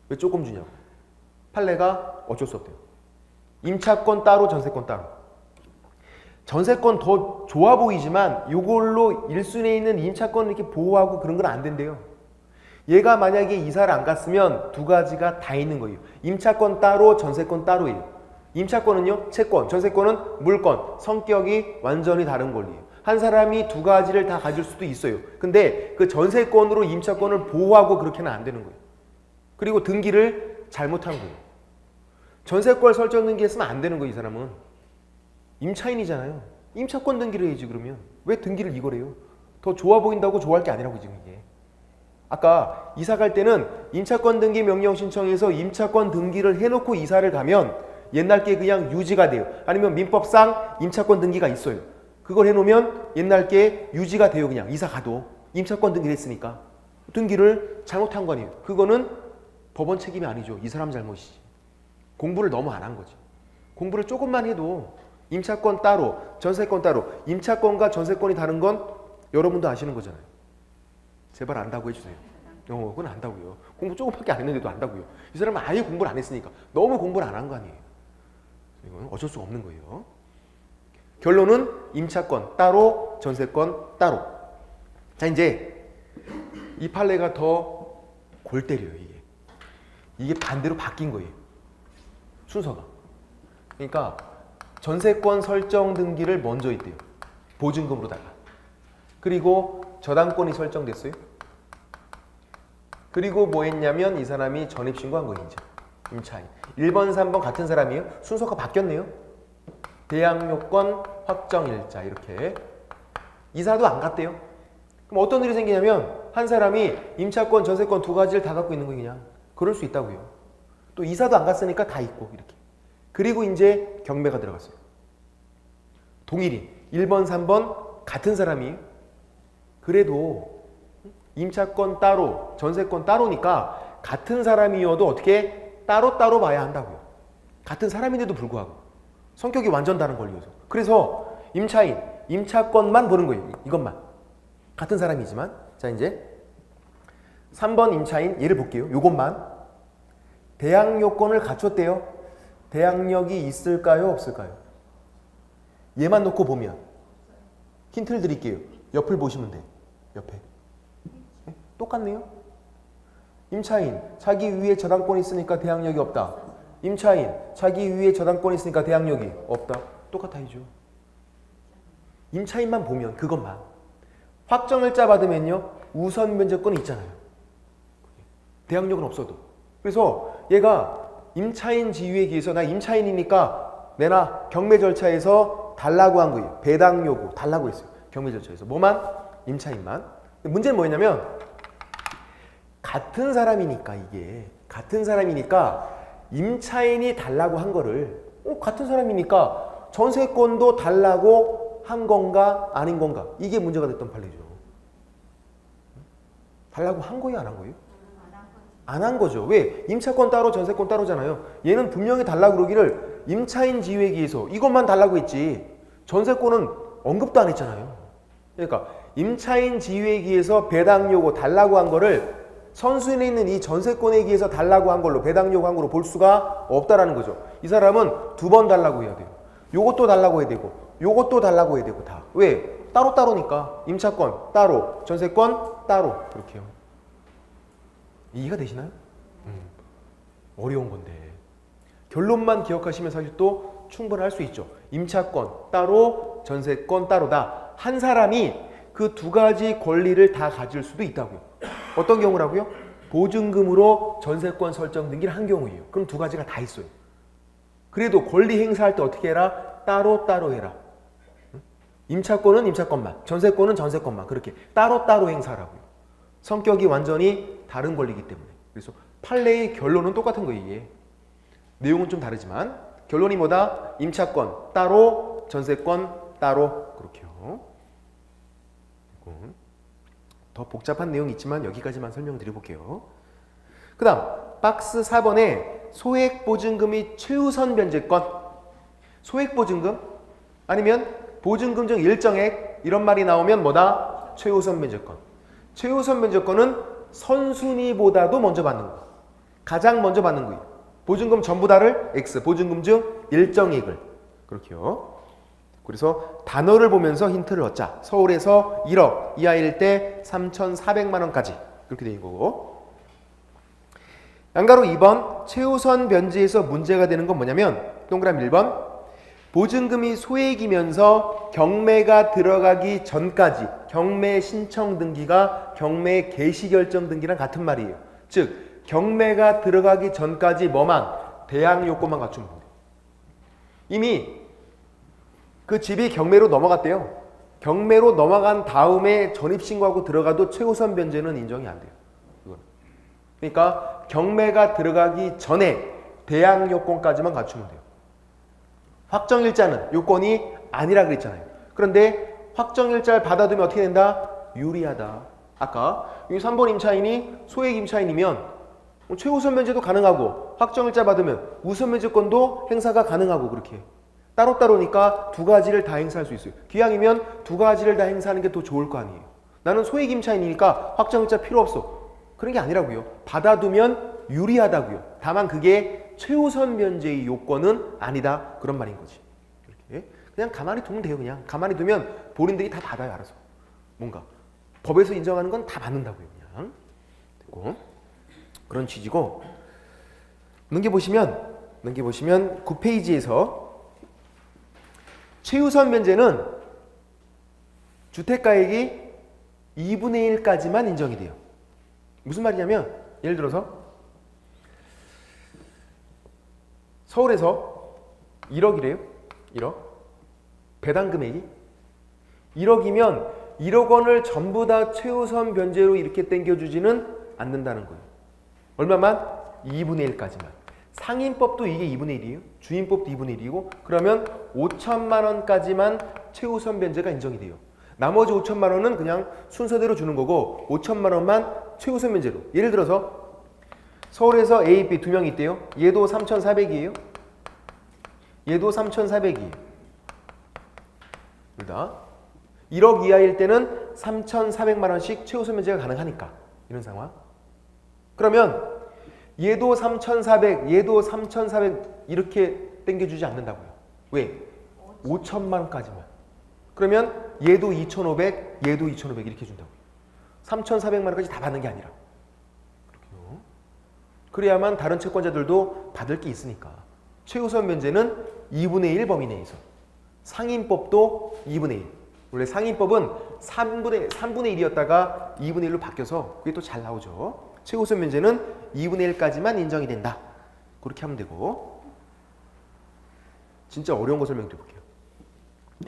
왜 조금 주냐고. 판례가 어쩔 수 없대요. 임차권 따로 전세권 따로. 전세권 더 좋아 보이지만 이걸로 1순위에 있는 임차권을 이렇게 보호하고 그런 건 안 된대요. 얘가 만약에 이사를 안 갔으면 두 가지가 다 있는 거예요. 임차권 따로 전세권 따로예요. 임차권은요 채권, 전세권은 물권, 성격이 완전히 다른 권리예요. 한 사람이 두 가지를 다 가질 수도 있어요. 근데 그 전세권으로 임차권을 보호하고 그렇게는 안 되는 거예요. 그리고 등기를 잘못한 거예요. 전세권 설정 등기했으면 안 되는 거예요. 이 사람은. 임차인이잖아요. 임차권 등기를 해야지 그러면. 왜 등기를 이걸 해요? 더 좋아 보인다고 좋아할 게 아니라고 지금 이게. 아까 이사 갈 때는 임차권 등기 명령 신청해서 임차권 등기를 해놓고 이사를 가면 옛날 게 그냥 유지가 돼요. 아니면 민법상 임차권 등기가 있어요. 그걸 해놓으면 옛날 게 유지가 돼요. 그냥 이사 가도 임차권 등기를 했으니까. 등기를 잘못한 거 아니에요. 그거는 법원 책임이 아니죠. 이 사람 잘못이지. 공부를 너무 안 한 거지. 공부를 조금만 해도 임차권 따로, 전세권 따로. 임차권과 전세권이 다른 건 여러분도 아시는 거잖아요. 제발 안다고 해주세요. 그건 안다고요. 공부 조금밖에 안 했는데도 안다고요. 이 사람은 아예 공부를 안 했으니까. 너무 공부를 안 한 거 아니에요. 이건 어쩔 수가 없는 거예요. 결론은 임차권 따로, 전세권 따로. 자, 이제 이 판례가 더 골 때려요. 이게 반대로 바뀐 거예요. 순서가. 그러니까 전세권 설정 등기를 먼저 했대요. 보증금으로다가. 그리고 저당권이 설정됐어요. 그리고 뭐 했냐면 이 사람이 전입신고한 거예요. 이제 임차인. 1번, 3번 같은 사람이에요. 순서가 바뀌었네요. 대항요건 확정일자 이렇게. 이사도 안 갔대요. 그럼 어떤 일이 생기냐면 한 사람이 임차권, 전세권 두 가지를 다 갖고 있는 거예요. 그냥. 그럴 수 있다고요. 또 이사도 안 갔으니까 다 있고 이렇게. 그리고 이제 경매가 들어갔어요. 동일인. 1번, 3번 같은 사람이에요. 그래도 임차권 따로, 전세권 따로니까 같은 사람이어도 어떻게 따로따로 봐야 한다고요. 같은 사람인데도 불구하고. 성격이 완전 다른 권리여서. 그래서 임차인, 임차권만 보는 거예요. 이것만. 같은 사람이지만. 자, 이제 3번 임차인 얘를 볼게요. 요것만. 대항요건을 갖췄대요. 대항력이 있을까요? 없을까요? 얘만 놓고 보면. 힌트를 드릴게요. 옆을 보시면 돼. 옆에. 네? 똑같네요. 임차인, 자기 위에 저당권이 있으니까 대항력이 없다. 임차인, 자기 위에 저당권이 있으니까 대항력이 없다. 똑같아야죠. 임차인만 보면 그것만. 확정일자 받으면요. 우선 면제권이 있잖아요. 대항력은 없어도. 그래서 얘가 임차인 지위에 기해서 나 임차인이니까 내나 경매 절차에서 달라고 한 거예요. 배당 요구 달라고 했어요. 경매 절차에서. 뭐만? 임차인만. 문제는 뭐였냐면 같은 사람이니까 이게 같은 사람이니까 임차인이 달라고 한 거를 같은 사람이니까 전세권도 달라고 한 건가 아닌 건가 이게 문제가 됐던 판례죠. 달라고 한 거예요 안 한 거예요? 안 한 거죠. 왜? 임차권 따로 전세권 따로잖아요. 얘는 분명히 달라고 그러기를 임차인 지위에 기해서 이것만 달라고 했지 전세권은 언급도 안 했잖아요. 그러니까 임차인 지위에 기해서 배당 요구 달라고 한 거를 선순위에 있는 이 전세권에 기해서 달라고 한 걸로 배당 요구한 걸로 볼 수가 없다라는 거죠. 이 사람은 두 번 달라고 해야 돼요. 요것도 달라고 해야 되고 요것도 달라고 해야 되고 다. 왜? 따로따로니까. 임차권 따로, 전세권 따로. 그렇게요. 이해가 되시나요? 어려운 건데. 결론만 기억하시면 사실 또 충분할 수 있죠. 임차권 따로, 전세권 따로다. 한 사람이 그 두 가지 권리를 다 가질 수도 있다고요. 어떤 경우라고요? 보증금으로 전세권 설정 등기를 한 경우예요. 그럼 두 가지가 다 있어요. 그래도 권리 행사할 때 어떻게 해라? 따로따로 해라. 임차권은 임차권만, 전세권은 전세권만 그렇게 따로따로 행사하라고요. 성격이 완전히 다른 권리이기 때문에. 그래서 판례의 결론은 똑같은 거예요. 이게. 내용은 좀 다르지만 결론이 뭐다? 임차권 따로, 전세권 따로 그렇게요. 더 복잡한 내용이 있지만 여기까지만 설명드려볼게요. 그 다음 박스 4번에 소액보증금이 최우선 변제권. 소액보증금 아니면 보증금 중 일정액 이런 말이 나오면 뭐다? 최우선 변제권. 최우선 변제권은 선순위보다도 먼저 받는 거. 가장 먼저 받는 거예요. 보증금 전부 다를 X, 보증금 중 일정액을. 그렇게요. 그래서 단어를 보면서 힌트를 얻자. 서울에서 1억 이하일 때 3,400만 원까지 그렇게 되는 거고. 양가로 2번 최우선 변제에서 문제가 되는 건 뭐냐면 동그라미 1번 보증금이 소액이면서 경매가 들어가기 전까지 경매 신청 등기가 경매 개시 결정 등기랑 같은 말이에요. 즉 경매가 들어가기 전까지 뭐만? 대항 요건만 갖추면 돼요. 이미 그 집이 경매로 넘어갔대요. 경매로 넘어간 다음에 전입신고하고 들어가도 최우선 변제는 인정이 안 돼요. 이건. 그러니까 경매가 들어가기 전에 대항 요건까지만 갖추면 돼요. 확정일자는 요건이 아니라 그랬잖아요. 그런데 확정일자를 받아두면 어떻게 된다? 유리하다. 아까 이 3번 임차인이 소액 임차인이면 최우선 변제도 가능하고 확정일자 받으면 우선 변제권도 행사가 가능하고 그렇게 따로따로니까 두 가지를 다 행사할 수 있어요. 기왕이면 두 가지를 다 행사하는 게 더 좋을 거 아니에요. 나는 소액 임차인이니까 확정일자 필요 없어. 그런 게 아니라고요. 받아두면 유리하다고요. 다만 그게 최우선 변제의 요건은 아니다. 그런 말인 거지. 이렇게 그냥 가만히 두면 돼요. 그냥 가만히 두면 본인들이 다 받아요. 알아서. 뭔가 법에서 인정하는 건 다 받는다고요. 그냥 됐고 그런 취지고. 넘겨보시면 9페이지에서 최우선 변제는 주택가액이 2분의 1까지만 인정이 돼요. 무슨 말이냐면 예를 들어서 서울에서 1억이래요. 1억. 배당 금액이 1억이면 1억 원을 전부 다 최우선 변제로 이렇게 땡겨주지는 않는다는 거예요. 얼마만? 2분의 1까지만. 상인법도 이게 2분의 1이에요. 주인법도 2분의 1이고 그러면 5천만 원까지만 최우선 변제가 인정이 돼요. 나머지 5천만 원은 그냥 순서대로 주는 거고 5천만 원만 최우선 변제로. 예를 들어서 서울에서 A, B 두 명이 있대요. 얘도 3,400이에요. 얘도 3,400이에요. 둘 다 1억 이하일 때는 3,400만 원씩 최우선 변제가 가능하니까 이런 상황. 그러면 얘도 3,400, 얘도 3,400 이렇게 땡겨주지 않는다고요. 왜? 5천만 원까지만. 그러면 얘도 2,500, 얘도 2,500 이렇게 준다고요. 3,400만 원까지 다 받는 게 아니라. 그렇게요. 그래야만 다른 채권자들도 받을 게 있으니까. 최우선 변제는 2분의 1 범위 내에서. 상인법도 2분의 1. 원래 상인법은 3분의 1이었다가 2분의 1로 바뀌어서 그게 또 잘 나오죠. 최우선 면제는 2분의 1까지만 인정이 된다. 그렇게 하면 되고, 진짜 어려운 거 설명드려 볼게요.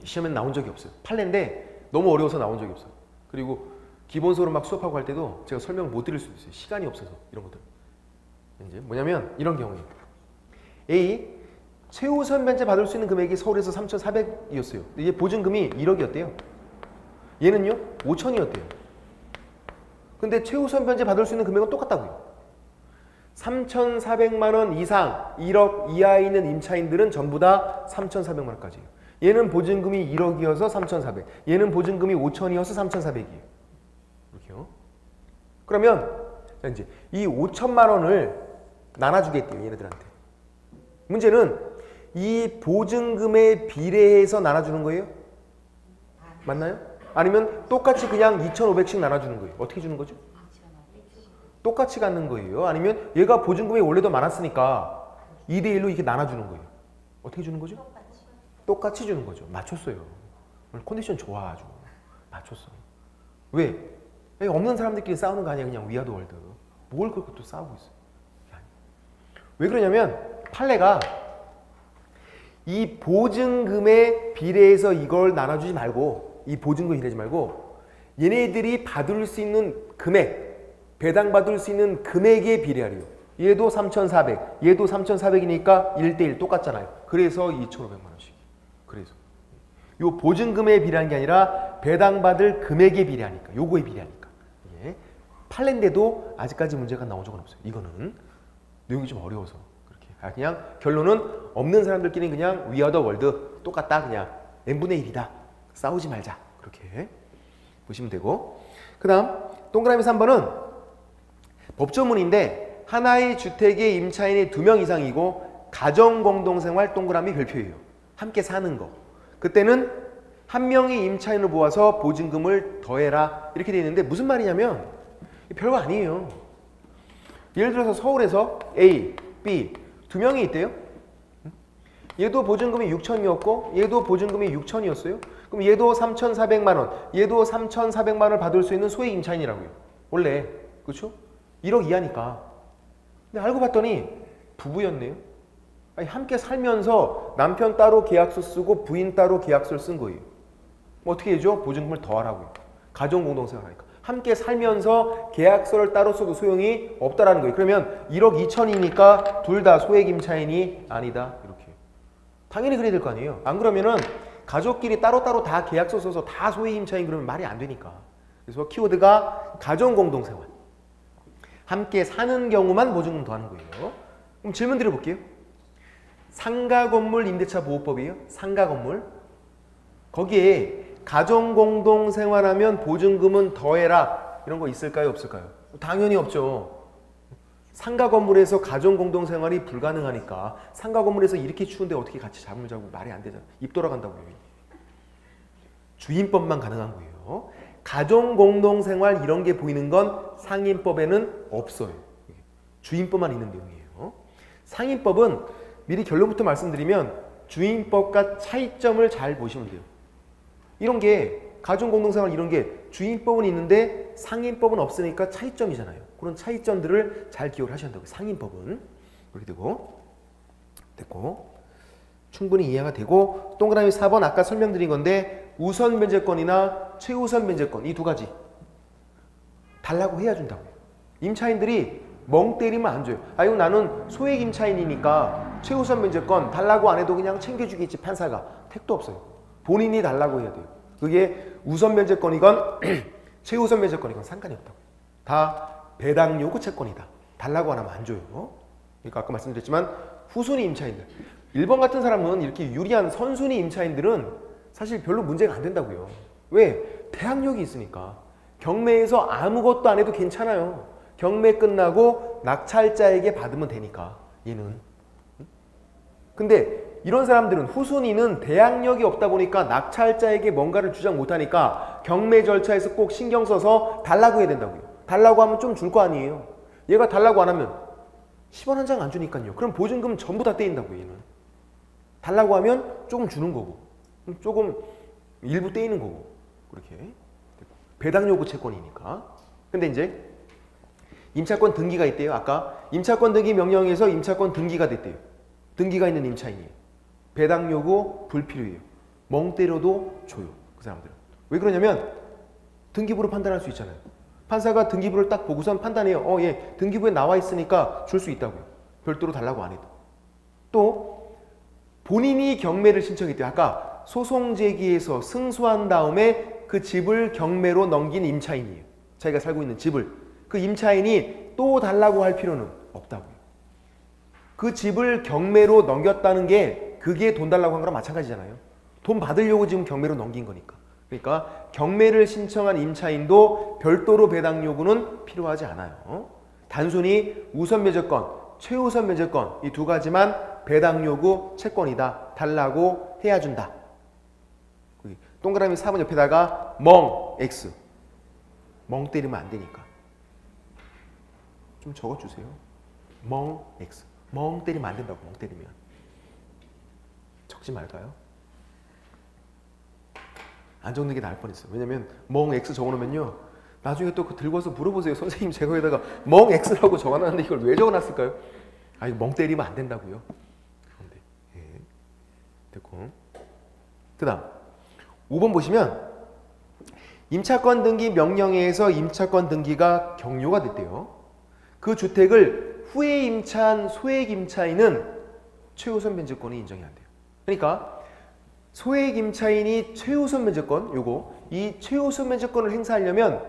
시험엔 나온 적이 없어요. 판례인데 너무 어려워서 나온 적이 없어요. 그리고 기본서로 막 수업하고 할 때도 제가 설명 못 드릴 수도 있어요. 시간이 없어서 이런 것들. 이제 뭐냐면 이런 경우에요. A 최우선 면제 받을 수 있는 금액이 서울에서 3,400이었어요. 이게 보증금이 1억이었대요. 얘는요 5천이었대요. 근데 최우선 면제 받을 수 있는 금액은 똑같다고요. 3,400만 원 이상 1억 이하에 있는 임차인들은 전부 다 3,400만 원까지예요. 얘는 보증금이 1억이어서 3,400. 얘는 보증금이 5천이어서 3,400이에요. 이렇게요. 그러면 이제 이 5천만 원을 나눠주겠대요, 얘네들한테. 문제는 이 보증금에 비례해서 나눠주는 거예요? 맞나요? 아니면 똑같이 그냥 2,500씩 나눠주는 거예요? 어떻게 주는 거죠? 똑같이 갖는 거예요? 아니면 얘가 보증금이 원래도 많았으니까 2대1로 이렇게 나눠주는 거예요? 어떻게 주는 거죠? 똑같이 주는 거죠. 맞췄어요. 오늘 컨디션 좋아 아주. 맞췄어. 왜? 없는 사람들끼리 싸우는 거 아니야. 그냥 위아더 월드. 뭘 그렇게 또 싸우고 있어. 왜 그러냐면 판례가 이 보증금에 비례해서 이걸 나눠주지 말고, 이 보증금에 비례하지 말고 얘네들이 받을 수 있는 금액, 배당받을 수 있는 금액에 비례하래요. 얘도 3,400, 얘도 3,400이니까 1대1 똑같잖아요. 그래서 2,500만 원씩. 그래서 요 보증금에 비례한 게 아니라 배당받을 금액에 비례하니까, 요거에 비례하니까. 예. 판례인데도 아직까지 문제가 나온 적은 없어요. 이거는 내용이 좀 어려워서 그렇게. 그냥 결론은 없는 사람들끼리 그냥 위아더 월드 똑같다. 그냥 n분의 1이다. 싸우지 말자. 그렇게 보시면 되고. 그 다음 동그라미 3번은 법조문인데 하나의 주택의 임차인이 2명 이상이고 가정공동생활 동그라미 별표예요. 함께 사는 거. 그때는 한 명의 임차인을 모아서 보증금을 더해라. 이렇게 되어 있는데 무슨 말이냐면 별거 아니에요. 예를 들어서 서울에서 A, B 2명이 있대요. 얘도 보증금이 6천이었고 얘도 보증금이 6천이었어요. 그럼 얘도 3,400만 원, 얘도 3,400만 원을 받을 수 있는 소액 임차인이라고요. 원래. 그렇죠? 1억 이하니까. 근데 알고 봤더니 부부였네요. 아니, 함께 살면서 남편 따로 계약서 쓰고 부인 따로 계약서를 쓴 거예요. 뭐 어떻게 해줘? 보증금을 더하라고요. 가정공동생활하니까. 함께 살면서 계약서를 따로 써도 소용이 없다라는 거예요. 그러면 1억 2천이니까 둘 다 소액 임차인이 아니다. 이렇게. 당연히 그래야 될 거 아니에요. 안 그러면은 가족끼리 따로따로 다 계약서 써서 다 소액 임차인 그러면 말이 안 되니까. 그래서 키워드가 가정공동생활. 함께 사는 경우만 보증금 더하는 거예요. 그럼 질문 드려볼게요. 상가건물 임대차 보호법이에요. 상가건물. 거기에 가정공동생활하면 보증금은 더해라. 이런 거 있을까요? 없을까요? 당연히 없죠. 상가건물에서 가정공동생활이 불가능하니까 상가건물에서 이렇게 추운데 어떻게 같이 잠을 자고 말이 안 되잖아요. 입 돌아간다고요. 주인법만 가능한 거예요. 가정공동생활 이런 게 보이는 건 상인법에는 없어요. 주인법만 있는 내용이에요. 상인법은 미리 결론부터 말씀드리면 주인법과 차이점을 잘 보시면 돼요. 이런 게 가정공동생활 이런 게 주인법은 있는데 상인법은 없으니까 차이점이잖아요. 그런 차이점들을 잘 기억을 하셔야 한다고요. 상인법은. 그렇게 됐고 충분히 이해가 되고 동그라미 4번 아까 설명드린 건데 우선 면제권이나 최우선 면제권 이 두 가지 달라고 해야 준다고요. 임차인들이 멍 때리면 안 줘요. 아유 나는 소액 임차인이니까 최우선 면제권 달라고 안 해도 그냥 챙겨주겠지 판사가. 택도 없어요. 본인이 달라고 해야 돼요. 그게 우선 면제권이건 최우선 면제권이건 상관이 없다고. 다 배당 요구 채권이다. 달라고 안 하면 안 줘요. 그러니까 아까 말씀드렸지만 후순위 임차인들 1번 같은 사람은 이렇게 유리한 선순위 임차인들은 사실 별로 문제가 안 된다고요. 왜? 대항력이 있으니까. 경매에서 아무것도 안 해도 괜찮아요. 경매 끝나고 낙찰자에게 받으면 되니까 얘는. 근데 이런 사람들은 후순위는 대항력이 없다 보니까 낙찰자에게 뭔가를 주장 못하니까 경매 절차에서 꼭 신경 써서 달라고 해야 된다고요. 달라고 하면 좀 줄 거 아니에요. 얘가 달라고 안 하면 10원 한 장 안 주니까요. 그럼 보증금 전부 다 떼인다고요. 얘는. 달라고 하면 조금 주는 거고 조금 일부 떼이는 거고 그렇게 배당 요구 채권이니까. 근데 이제 임차권 등기가 있대요. 아까 임차권 등기 명령에서 임차권 등기가 됐대요. 등기가 있는 임차인이에요. 배당 요구 불필요해요. 멍 때려도 줘요. 그 사람들은. 왜 그러냐면 등기부로 판단할 수 있잖아요. 판사가 등기부를 딱 보고선 판단해요. 예, 등기부에 나와 있으니까 줄 수 있다고요. 별도로 달라고 안 해도. 또 본인이 경매를 신청했대요. 아까 소송 제기에서 승소한 다음에 그 집을 경매로 넘긴 임차인이에요. 자기가 살고 있는 집을. 그 임차인이 또 달라고 할 필요는 없다고요. 그 집을 경매로 넘겼다는 게 그게 돈 달라고 한 거랑 마찬가지잖아요. 돈 받으려고 지금 경매로 넘긴 거니까. 그러니까 경매를 신청한 임차인도 별도로 배당 요구는 필요하지 않아요. 단순히 우선 면제권, 최우선 면제권 이 두 가지만 배당 요구 채권이다. 달라고 해야 준다. 동그라미 4번 옆에다가 멍 X. 멍 때리면 안 되니까. 좀 적어주세요. 멍 X. 멍 때리면 안 된다고. 멍 때리면. 적지 말까요? 안 적는 게 나을 뻔했어요. 왜냐면 멍 X 적어놓으면요. 나중에 또 들고 와서 물어보세요. 선생님 제가 여기다가 멍 X라고 적어놨는데 이걸 왜 적어놨을까요? 아 이거 멍 때리면 안 된다고요. 그런데 예. 됐고. 그 다음 5번 보시면 임차권 등기 명령에서 임차권 등기가 경료가 됐대요. 그 주택을 후에 임차한 소액 임차인은 최우선 면제권이 인정이 안 돼요. 그러니까 소액 임차인이 최우선 면제권 이 최우선 면제권을 행사하려면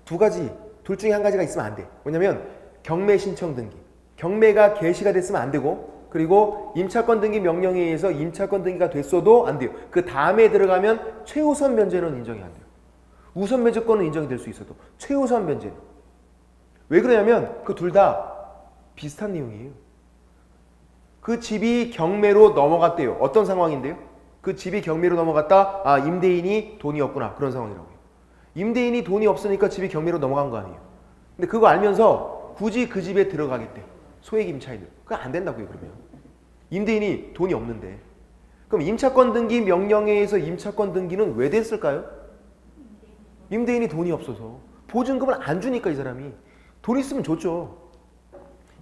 두 가지 둘 중에 한 가지가 있으면 안 돼. 왜냐면 경매 신청 등기 경매가 개시가 됐으면 안 되고 그리고 임차권 등기 명령에 의해서 임차권 등기가 됐어도 안 돼요. 그 다음에 들어가면 최우선 면제는 인정이 안 돼요. 우선 면제권은 인정이 될 수 있어도 최우선 면제는. 왜 그러냐면 그 둘 다 비슷한 내용이에요. 그 집이 경매로 넘어갔대요. 어떤 상황인데요? 그 집이 경매로 넘어갔다. 아 임대인이 돈이 없구나. 그런 상황이라고요. 임대인이 돈이 없으니까 집이 경매로 넘어간 거 아니에요. 근데 그거 알면서 굳이 그 집에 들어가겠대. 소액 임차인들. 그거 안 된다고요. 그러면. 임대인이 돈이 없는데. 그럼 임차권 등기 명령에 의해서 임차권 등기는 왜 됐을까요? 임대인이 돈이 없어서. 보증금을 안 주니까 이 사람이. 돈 있으면 줬죠.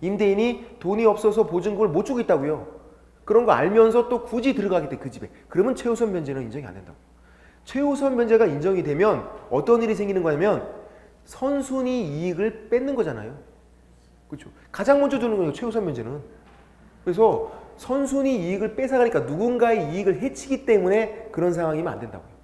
임대인이 돈이 없어서 보증금을 못 주고 있다고요. 그런 거 알면서 또 굳이 들어가겠대 그 집에. 그러면 최우선 면제는 인정이 안 된다고. 최우선 면제가 인정이 되면 어떤 일이 생기는 거냐면 선순위 이익을 뺏는 거잖아요. 그렇죠? 가장 먼저 주는 거예요. 최우선 면제는. 그래서 선순위 이익을 뺏어가니까 누군가의 이익을 해치기 때문에 그런 상황이면 안 된다고요.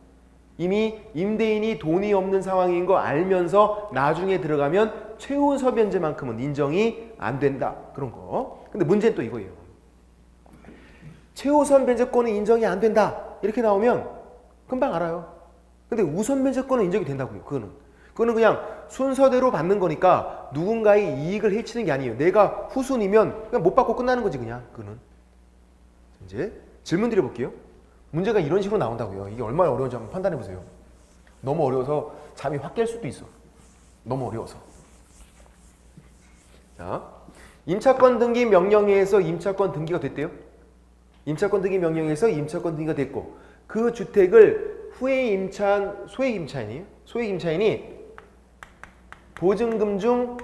이미 임대인이 돈이 없는 상황인 거 알면서 나중에 들어가면 최우선 면제만큼은 인정이 안 된다. 그런 거. 근데 문제는 또 이거예요. 최우선 면제권은 인정이 안 된다. 이렇게 나오면 금방 알아요. 근데 우선 면제권은 인정이 된다고요. 그거는 그냥 순서대로 받는 거니까 누군가의 이익을 해치는 게 아니에요. 내가 후순이면 그냥 못 받고 끝나는 거지 그냥. 그거는. 이제 질문 드려볼게요. 문제가 이런 식으로 나온다고요. 이게 얼마나 어려운지 한번 판단해 보세요. 너무 어려워서 잠이 확 깰 수도 있어. 너무 어려워서. 자, 임차권 등기 명령에 의해서 임차권 등기가 됐대요. 임차권 등기 명령에 의해서 임차권 등기가 됐고 그 주택을 후에 임차한 소액 임차인이에요. 소액 임차인이 보증금 중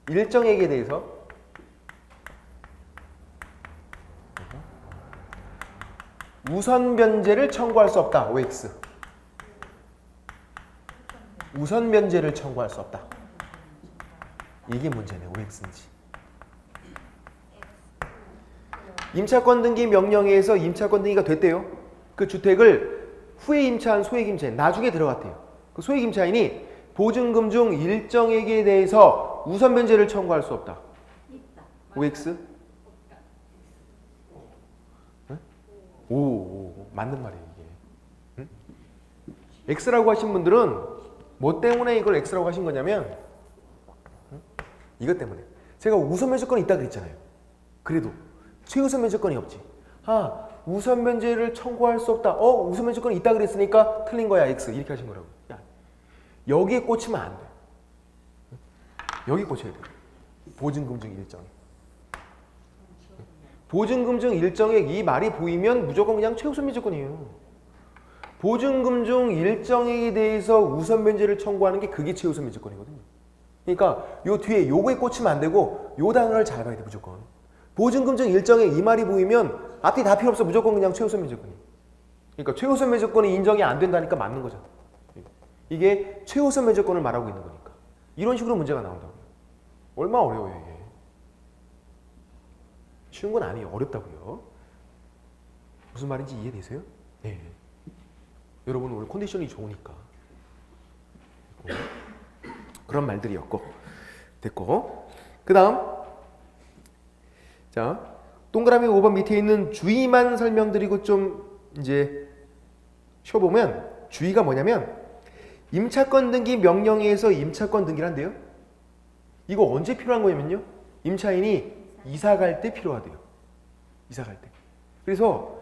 일정액에 대해서 우선 면제를 청구할 수 없다. OX. 우선 면제를 청구할 수 없다. 이게 문제네. OX인지. 임차권 등기 명령에 의해서 임차권 등기가 됐대요. 그 주택을 후에 임차한 소액 임차인 나중에 들어갔대요. 그 소액 임차인이 보증금 중 일정액에 대해서 우선 면제를 청구할 수 없다. OX? 오, 맞는 말이에요 이게. 응? X라고 하신 분들은 뭐 때문에 이걸 X라고 하신 거냐면 이것 때문에. 제가 우선 면제권이 있다 그랬잖아요. 그래도 최우선 면제권이 없지. 아, 우선 면제를 청구할 수 없다. 우선 면제권이 있다 그랬으니까 틀린 거야 X. 이렇게 하신 거라고. 야, 여기에 꽂히면 안 돼. 여기 꽂혀야 돼. 보증금 중 일정액. 보증금 중 일정액 이 말이 보이면 무조건 그냥 최우선 면제권이에요. 보증금 중 일정액에 대해서 우선 면제를 청구하는 게 그게 최우선 면제권이거든요. 그러니까 요 뒤에 요거에 꽂히면 안 되고 요 단어를 잘 봐야 돼 무조건. 보증금 중 일정액 이 말이 보이면 앞뒤 다 필요 없어. 무조건 그냥 최우선 면제권이. 그러니까 최우선 면제권이 인정이 안 된다니까 맞는 거잖아. 이게 최우선 면제권을 말하고 있는 거니까. 이런 식으로 문제가 나온다고요. 얼마나 어려워요 이게. 쉬운 건 아니에요. 어렵다고요. 무슨 말인지 이해되세요? 네. 여러분 오늘 컨디션이 좋으니까 그런 말들이었고 됐고 그 다음 자 동그라미 5번 밑에 있는 주의만 설명드리고 좀 이제 쉬어보면 주의가 뭐냐면 임차권 등기 명령에서 임차권 등기를 한대요. 이거 언제 필요한 거냐면요. 임차인이 이사 갈 때 필요하대요. 이사 갈 때. 그래서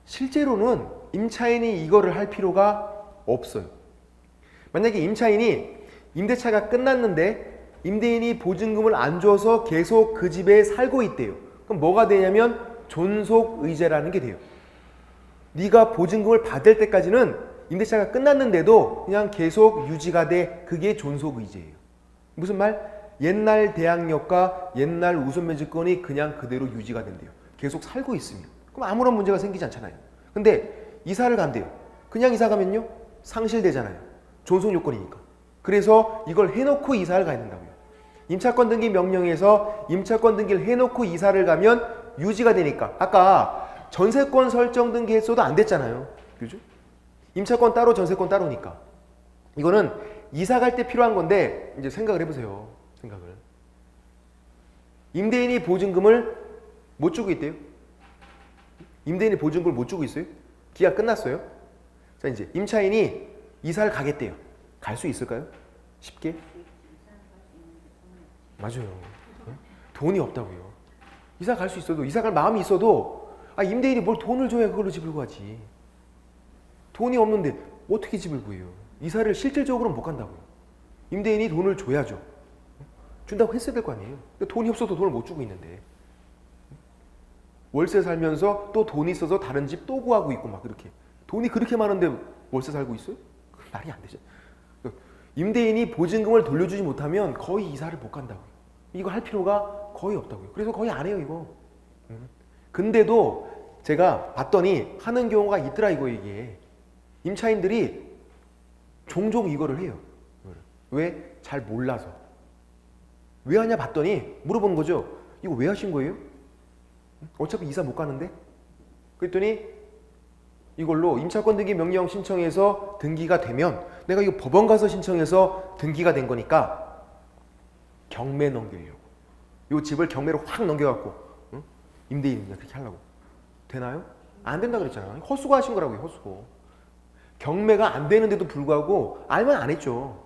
실제로는 임차인이 이거를 할 필요가 없어요. 만약에 임차인이 임대차가 끝났는데 임대인이 보증금을 안 줘서 계속 그 집에 살고 있대요. 그럼 뭐가 되냐면 존속의제라는 게 돼요. 네가 보증금을 받을 때까지는 임대차가 끝났는데도 그냥 계속 유지가 돼. 그게 존속의제예요. 무슨 말? 옛날 대항력과 옛날 우선면제권이 그냥 그대로 유지가 된대요. 계속 살고 있으면. 그럼 아무런 문제가 생기지 않잖아요. 근데 이사를 간대요. 그냥 이사 가면요 상실되잖아요. 존속 요건이니까. 그래서 이걸 해놓고 이사를 가야 된다고요. 임차권 등기 명령에서 임차권 등기를 해놓고 이사를 가면 유지가 되니까. 아까 전세권 설정 등기 했어도 안 됐잖아요. 그죠? 임차권 따로 전세권 따로니까. 이거는 이사 갈 때 필요한 건데 이제 생각을 해보세요. 생각을. 임대인이 보증금을 못 주고 있대요. 임대인이 보증금을 못 주고 있어요. 기한 끝났어요. 자 이제 임차인이 이사를 가겠대요. 갈 수 있을까요? 쉽게? 맞아요. 돈이 없다고요. 이사 갈 수 있어도 이사 갈 마음이 있어도 임대인이 뭘 돈을 줘야 그걸로 집을 구하지. 돈이 없는데 어떻게 집을 구해요? 이사를 실질적으로는 못 간다고요. 임대인이 돈을 줘야죠. 준다고 했어야 될 거 아니에요. 근데 돈이 없어도 돈을 못 주고 있는데 월세 살면서 또 돈이 있어서 다른 집 또 구하고 있고 막 그렇게 돈이 그렇게 많은데 월세 살고 있어요? 말이 안 되죠. 임대인이 보증금을 돌려주지 못하면 거의 이사를 못 간다고요. 이거 할 필요가 거의 없다고요. 그래서 거의 안 해요 이거. 근데도 제가 봤더니 하는 경우가 있더라 이게. 임차인들이 종종 이거를 해요. 왜? 잘 몰라서. 왜 하냐 봤더니 물어보는 거죠. 이거 왜 하신 거예요? 어차피 이사 못 가는데? 그랬더니 이걸로 임차권 등기 명령 신청해서 등기가 되면 내가 이거 법원 가서 신청해서 등기가 된 거니까 경매 넘기려고. 이 집을 경매로 확 넘겨갖고 임대인이 그렇게 하려고. 되나요? 안 된다 그랬잖아요. 헛수고 하신 거라고요. 헛수고. 경매가 안 되는데도 불구하고 알면 안 했죠.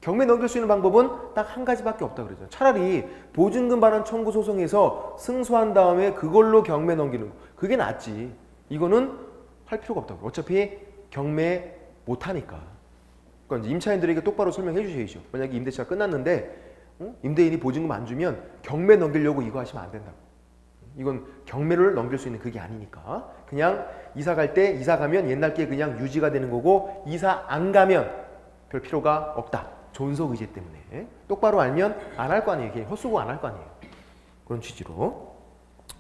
경매 넘길 수 있는 방법은 딱 한 가지밖에 없다 그러죠. 차라리 보증금 반환 청구 소송에서 승소한 다음에 그걸로 경매 넘기는 거. 그게 낫지. 이거는 할 필요가 없다고. 어차피 경매 못 하니까. 그러니까 임차인들에게 똑바로 설명해 주셔야죠. 만약에 임대차가 끝났는데 임대인이 보증금 안 주면 경매 넘기려고 이거 하시면 안 된다고. 이건 경매를 넘길 수 있는 그게 아니니까. 그냥 이사 갈 때 이사 가면 옛날 게 그냥 유지가 되는 거고 이사 안 가면 별 필요가 없다. 존속 의제 때문에. 똑바로 알면 안 할 거 아니에요. 이게 헛수고 안 할 거 아니에요. 그런 취지로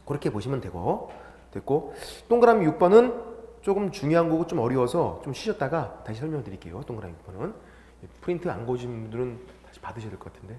그렇게 보시면 되고 됐고 동그라미 6번은 조금 중요한 거고 좀 어려워서 좀 쉬셨다가 다시 설명드릴게요. 동그라미 6번은 프린트 안 보신 분들은 다시 받으셔야 될 것 같은데.